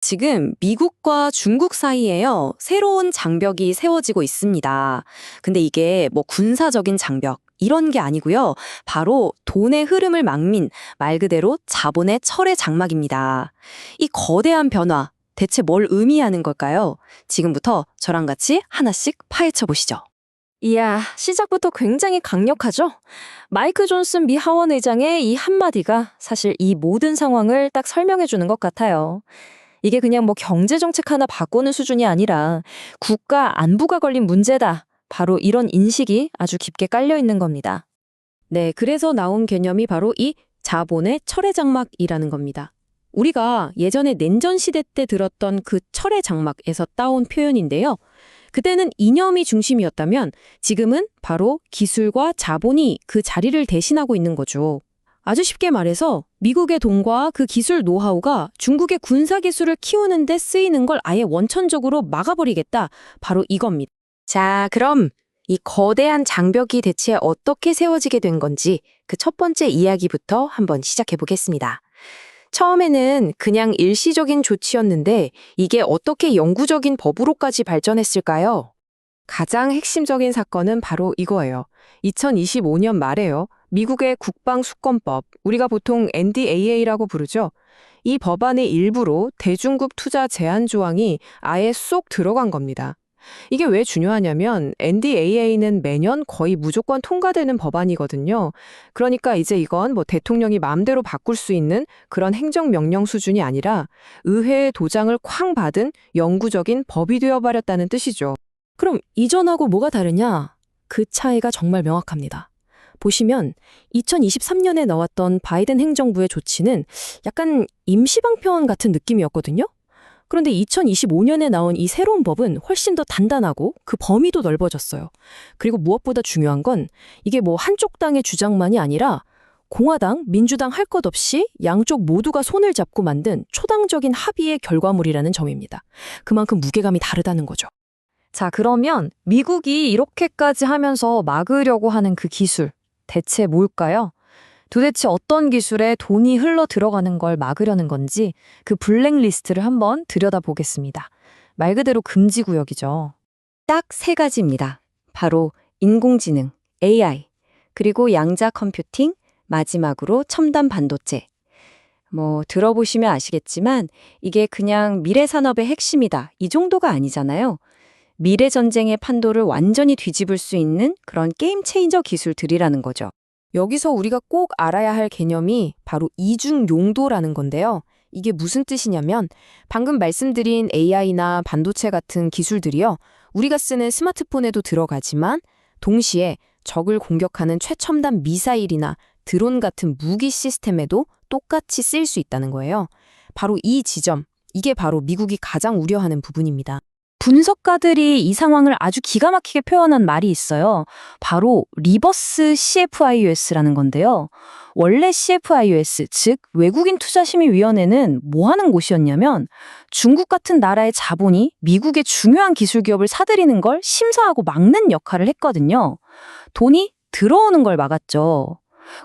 지금 미국과 중국 사이에요. 새로운 장벽이 세워지고 있습니다. 근데 이게 뭐 군사적인 장벽, 이런 게 아니고요. 바로 돈의 흐름을 막민, 말 그대로 자본의 철의 장막입니다. 이 거대한 변화, 대체 뭘 의미하는 걸까요? 지금부터 저랑 같이 하나씩 파헤쳐 보시죠. 이야, 시작부터 굉장히 강력하죠? 마이크 존슨 미 하원 의장의 이 한마디가 사실 이 모든 상황을 딱 설명해 주는 것 같아요. 이게 그냥 뭐 경제정책 하나 바꾸는 수준이 아니라 국가 안보가 걸린 문제다. 바로 이런 인식이 아주 깊게 깔려 있는 겁니다. 네, 그래서 나온 개념이 바로 이 자본의 철의 장막이라는 겁니다. 우리가 예전에 냉전 시대 때 들었던 그 철의 장막에서 따온 표현인데요. 그때는 이념이 중심이었다면 지금은 바로 기술과 자본이 그 자리를 대신하고 있는 거죠. 아주 쉽게 말해서 미국의 돈과 그 기술 노하우가 중국의 군사 기술을 키우는 데 쓰이는 걸 아예 원천적으로 막아버리겠다. 바로 이겁니다. 자, 그럼 이 거대한 장벽이 대체 어떻게 세워지게 된 건지 그 첫 번째 이야기부터 한번 시작해 보겠습니다. 처음에는 그냥 일시적인 조치였는데 이게 어떻게 영구적인 법으로까지 발전했을까요? 가장 핵심적인 사건은 바로 이거예요. 2025년 말에요. 미국의 국방수권법, 우리가 보통 NDAA라고 부르죠. 이 법안의 일부로 대중국 투자 제한 조항이 아예 쏙 들어간 겁니다. 이게 왜 중요하냐면 NDAA는 매년 거의 무조건 통과되는 법안이거든요. 그러니까 이제 이건 뭐 대통령이 마음대로 바꿀 수 있는 그런 행정명령 수준이 아니라 의회의 도장을 쾅 받은 영구적인 법이 되어버렸다는 뜻이죠. 그럼 이전하고 뭐가 다르냐? 그 차이가 정말 명확합니다. 보시면 2023년에 나왔던 바이든 행정부의 조치는 약간 임시방편 같은 느낌이었거든요. 그런데 2025년에 나온 이 새로운 법은 훨씬 더 단단하고 그 범위도 넓어졌어요. 그리고 무엇보다 중요한 건 이게 뭐 한쪽 당의 주장만이 아니라 공화당, 민주당 할 것 없이 양쪽 모두가 손을 잡고 만든 초당적인 합의의 결과물이라는 점입니다. 그만큼 무게감이 다르다는 거죠. 자, 그러면 미국이 이렇게까지 하면서 막으려고 하는 그 기술, 대체 뭘까요? 도대체 어떤 기술에 돈이 흘러 들어가는 걸 막으려는 건지 그 블랙리스트를 한번 들여다보겠습니다. 말 그대로 금지 구역이죠. 딱 세 가지입니다. 바로 인공지능, AI, 그리고 양자 컴퓨팅, 마지막으로 첨단 반도체. 뭐 들어보시면 아시겠지만 이게 그냥 미래 산업의 핵심이다. 이 정도가 아니잖아요. 미래 전쟁의 판도를 완전히 뒤집을 수 있는 그런 게임 체인저 기술들이라는 거죠. 여기서 우리가 꼭 알아야 할 개념이 바로 이중 용도라는 건데요. 이게 무슨 뜻이냐면 방금 말씀드린 AI나 반도체 같은 기술들이요. 우리가 쓰는 스마트폰에도 들어가지만 동시에 적을 공격하는 최첨단 미사일이나 드론 같은 무기 시스템에도 똑같이 쓰일 수 있다는 거예요. 바로 이 지점, 이게 바로 미국이 가장 우려하는 부분입니다. 분석가들이 이 상황을 아주 기가 막히게 표현한 말이 있어요. 바로 리버스 CFIUS라는 건데요. 원래 CFIUS, 즉 외국인 투자심의위원회는 뭐 하는 곳이었냐면 중국 같은 나라의 자본이 미국의 중요한 기술 기업을 사들이는 걸 심사하고 막는 역할을 했거든요. 돈이 들어오는 걸 막았죠.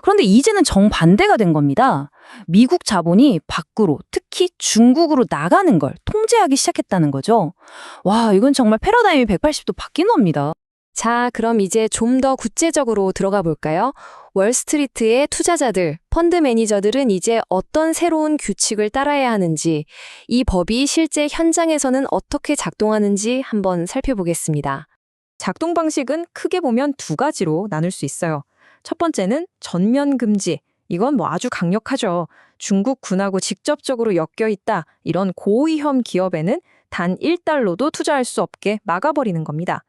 그런데 이제는 정반대가 된 겁니다. 미국 자본이 밖으로, 특히 중국으로 나가는 걸 통제하기 시작했다는 거죠. 와, 이건 정말 패러다임이 180도 바뀐 겁니다. 자, 그럼 이제 좀 더 구체적으로 들어가 볼까요? 월스트리트의 투자자들, 펀드 매니저들은 이제 어떤 새로운 규칙을 따라야 하는지, 이 법이 실제 현장에서는 어떻게 작동하는지 한번 살펴보겠습니다. 작동 방식은 크게 보면 두 가지로 나눌 수 있어요. 첫 번째는 전면 금지. 이건 뭐 아주 강력하죠. 중국 군하고 직접적으로 엮여 있다. 이런 고위험 기업에는 단 1달러도 투자할 수 없게 막아버리는 겁니다.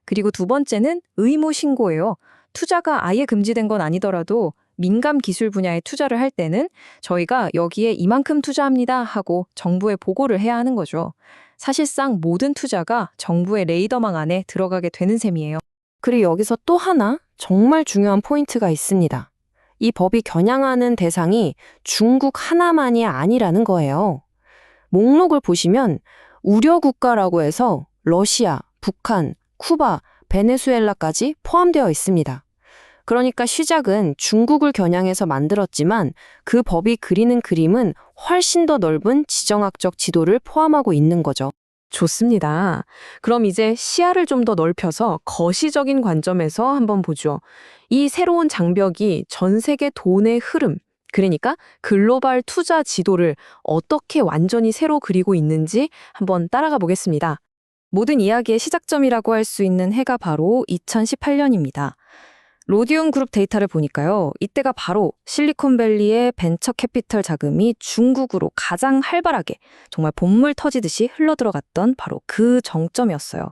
그리고 두 번째는 의무 신고예요. 투자가 아예 금지된 건 아니더라도 민감 기술 분야에 투자를 할 때는 저희가 여기에 이만큼 투자합니다 하고 정부에 보고를 해야 하는 거죠. 사실상 모든 투자가 정부의 레이더망 안에 들어가게 되는 셈이에요. 그리고 여기서 또 하나 정말 중요한 포인트가 있습니다. 이 법이 겨냥하는 대상이 중국 하나만이 아니라는 거예요. 목록을 보시면 우려 국가라고 해서 러시아, 북한, 쿠바, 베네수엘라까지 포함되어 있습니다. 그러니까 시작은 중국을 겨냥해서 만들었지만 그 법이 그리는 그림은 훨씬 더 넓은 지정학적 지도를 포함하고 있는 거죠. 좋습니다. 그럼 이제 시야를 좀 더 넓혀서 거시적인 관점에서 한번 보죠. 이 새로운 장벽이 전 세계 돈의 흐름, 그러니까 글로벌 투자 지도를 어떻게 완전히 새로 그리고 있는지 한번 따라가 보겠습니다. 모든 이야기의 시작점이라고 할 수 있는 해가 바로 2018년입니다. 로디움 그룹 데이터를 보니까요. 이때가 바로 실리콘밸리의 벤처 캐피털 자금이 중국으로 가장 활발하게 정말 본물 터지듯이 흘러들어갔던 바로 그 정점이었어요.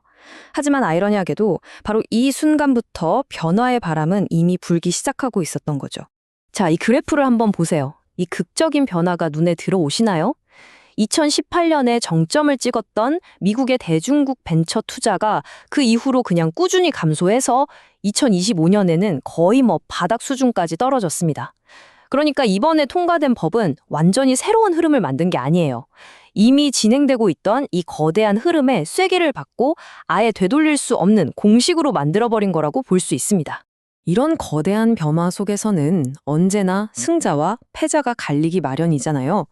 하지만 아이러니하게도 바로 이 순간부터 변화의 바람은 이미 불기 시작하고 있었던 거죠. 자, 이 그래프를 한번 보세요. 이 극적인 변화가 눈에 들어오시나요? 2018년에 정점을 찍었던 미국의 대중국 벤처 투자가 그 이후로 그냥 꾸준히 감소해서 2025년에는 거의 바닥 수준까지 떨어졌습니다. 그러니까 이번에 통과된 법은 완전히 새로운 흐름을 만든 게 아니에요. 이미 진행되고 있던 이 거대한 흐름에 쐐기를 받고 아예 되돌릴 수 없는 공식으로 만들어버린 거라고 볼 수 있습니다. 이런 거대한 변화 속에서는 언제나 승자와 패자가 갈리기 마련이잖아요.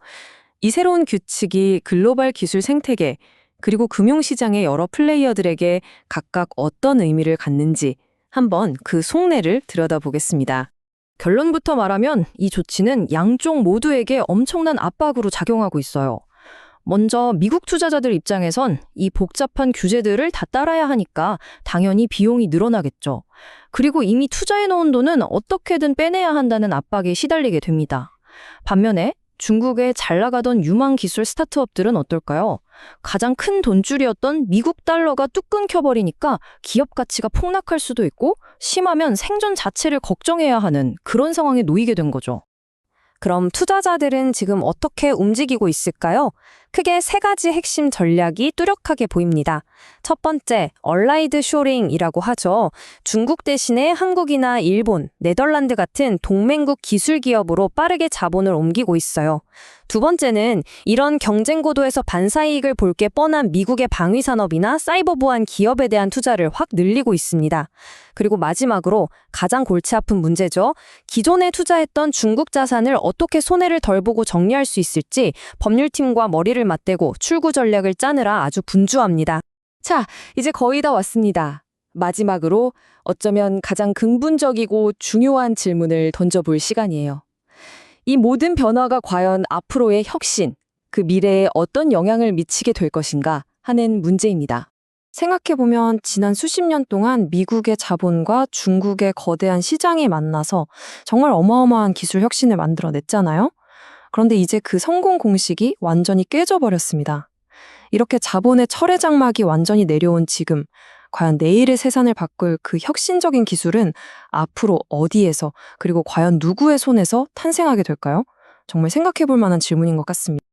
이 새로운 규칙이 글로벌 기술 생태계, 그리고 금융시장의 여러 플레이어들에게 각각 어떤 의미를 갖는지 한번 그 속내를 들여다보겠습니다. 결론부터 말하면 이 조치는 양쪽 모두에게 엄청난 압박으로 작용하고 있어요. 먼저 미국 투자자들 입장에선 이 복잡한 규제들을 다 따라야 하니까 당연히 비용이 늘어나겠죠. 그리고 이미 투자해놓은 돈은 어떻게든 빼내야 한다는 압박에 시달리게 됩니다. 반면에 중국의 잘 나가던 유망 기술 스타트업들은 어떨까요? 가장 큰 돈줄이었던 미국 달러가 뚝 끊겨버리니까 기업 가치가 폭락할 수도 있고 심하면 생존 자체를 걱정해야 하는 그런 상황에 놓이게 된 거죠. 그럼 투자자들은 지금 어떻게 움직이고 있을까요? 크게 세 가지 핵심 전략이 뚜렷하게 보입니다. 첫 번째, 얼라이드 쇼링이라고 하죠. 중국 대신에 한국이나 일본, 네덜란드 같은 동맹국 기술 기업으로 빠르게 자본을 옮기고 있어요. 두 번째는 이런 경쟁 고도에서 반사이익을 볼 게 뻔한 미국의 방위 산업이나 사이버 보안 기업에 대한 투자를 확 늘리고 있습니다. 그리고 마지막으로 가장 골치 아픈 문제죠. 기존에 투자했던 중국 자산을 어떻게 손해를 덜 보고 정리할 수 있을지 법률팀과 머리를 맞대고 출구 전략을 짜느라 아주 분주합니다. 자, 이제 거의 다 왔습니다. 마지막으로 어쩌면 가장 근본적이고 중요한 질문을 던져볼 시간이에요. 이 모든 변화가 과연 앞으로의 혁신, 그 미래에 어떤 영향을 미치게 될 것인가 하는 문제입니다. 생각해보면 지난 수십 년 동안 미국의 자본과 중국의 거대한 시장이 만나서 정말 어마어마한 기술 혁신을 만들어냈잖아요. 그런데 이제 그 성공 공식이 완전히 깨져버렸습니다. 이렇게 자본의 철의 장막이 완전히 내려온 지금, 과연 내일의 세상을 바꿀 그 혁신적인 기술은 앞으로 어디에서, 그리고 과연 누구의 손에서 탄생하게 될까요? 정말 생각해볼 만한 질문인 것 같습니다.